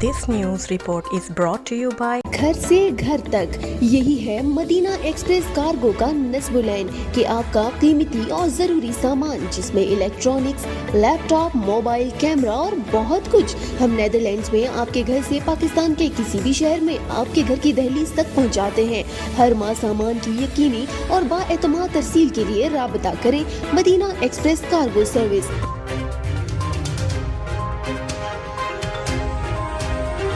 This news report is brought to you by घर से घर तक यही है मदीना एक्सप्रेस कार्गो का नस्बुलैन कि आपका कीमती और जरूरी सामान जिसमें इलेक्ट्रॉनिक्स, लैपटॉप, मोबाइल, कैमरा और बहुत कुछ हम नेदरलैंड्स में आपके घर से पाकिस्तान के किसी भी शहर में आपके घर की दहलीज तक पहुंचाते हैं। हर माह सामान की यकीनी और बाएतमाद तरसील के लिए राबता करें मदीना एक्सप्रेस कार्गो सर्विस।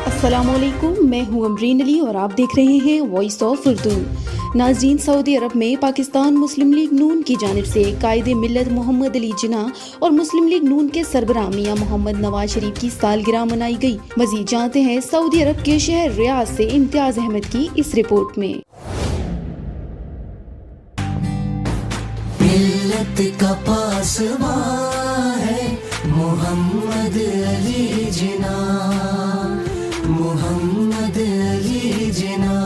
अस्सलामुअलैकुम, मैं हूँ अमरीन अली और आप देख रहे हैं वॉइस ऑफ उर्दू। नाज़रीन, सऊदी अरब में पाकिस्तान मुस्लिम लीग नून की जानिब से कायदे मिल्लत मोहम्मद अली जिन्नाह और मुस्लिम लीग नून के सरबराह मियां मोहम्मद नवाज शरीफ की सालगिरह मनाई गई। मज़ीद जानते हैं सऊदी अरब के शहर रियाद से इम्तियाज अहमद की इस रिपोर्ट में। मिल्लत का पासवा है मोहम्मद अली जिन्नाह, मोहम्मद अली जिन्नाह।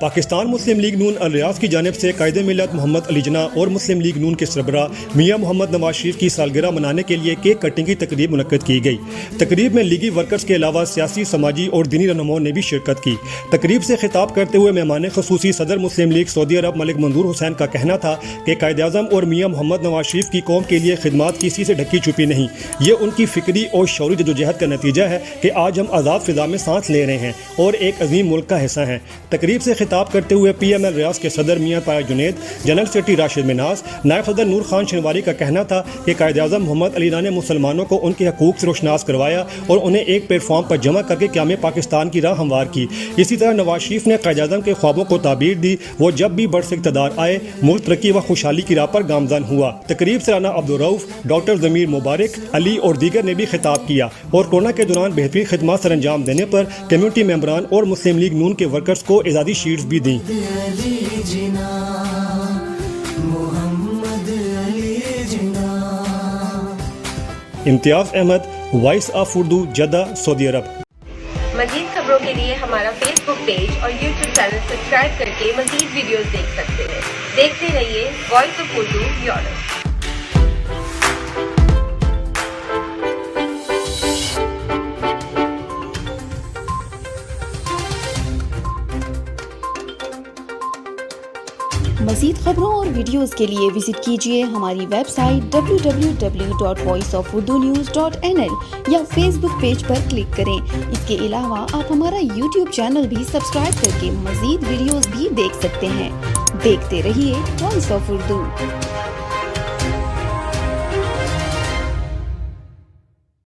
पाकिस्तान मुस्लिम लीग नून अल रियाद की जानिब से कायदे मिल्लत मोहम्मद अली जिन्नाह और मुस्लिम लीग नून के सरबराह मियां मोहम्मद नवाज शरीफ की सालगिरह मनाने के लिए केक कटिंग की तकरीब मुनक्कद की गई। तकरीब में लीगी वर्कर्स के अलावा सियासी, समाजी और दीनी रहनुमाओं ने भी शिरकत की। तकरीब से खिताब करते हुए मेहमान खसूसी सदर मुस्लिम लीग सऊदी अरब मलिक मंजूर हुसैन का कहना था कि कायद-ए-आज़म और मियां मोहम्मद नवाज शरीफ की कौम के लिए खिदमत किसी से ढकी छुपी नहीं, ये उनकी फिक्री और शौरी जदोजहद का नतीजा है कि आज हम आज़ाद फिजा में सांस ले रहे हैं और एक अजीम मुल्क का हिस्सा हैं। तकरीब से खिताब करते हुए PML रियाज के सदर मियां ताया जुनैद, जनरल सेक्रेटरी राशिद मिनाज, नायब सदर नूर खान शनवारी का कहना था कि कायद-ए-आज़म मोहम्मद अली ने मुसलमानों को उनके हकूक़ से रोशनास करवाया और उन्हें एक प्लेटफॉर्म पर जमा करके क़याम पाकिस्तान की राह हमवार की। इसी तरह नवाज शरीफ ने कायद-ए-आज़म के ख्वाबों को ताबीर दी। वो जब भी बरसे इक़्तिदार आए मुल्क तरक्की व खुशहाली की राह पर गामज़न हुआ। तकरीब से राना अब्दुल रऊफ, डॉक्टर ज़मीर मुबारक, अली और दीगर ने भी खिताब किया और कोरोना के दौरान बेहतरीन खिदमत सर अंजाम देने पर कम्यूनिटी मेंबरान और मुस्लिम लीग नून के वर्कर्स को एजाज़ी शीट्स भी दी। Imtiaz Ahmed, voice of Urdu, Jeddah, Saudi Arab. मज़ीद खबरों के लिए हमारा फेसबुक पेज और यूट्यूब चैनल सब्सक्राइब करके मज़ीद वीडियोस देख सकते हैं। देखते रहिए वॉइस ऑफ उर्दू यूरोप। मज़ीद खबरों और वीडियोस के लिए विजिट कीजिए हमारी वेबसाइट www.voiceofurdunews.nl या फेसबुक पेज पर क्लिक करें। इसके अलावा आप हमारा यूट्यूब चैनल भी सब्सक्राइब करके मज़ीद वीडियोस भी देख सकते हैं। देखते रहिए वॉइस ऑफ उर्दू।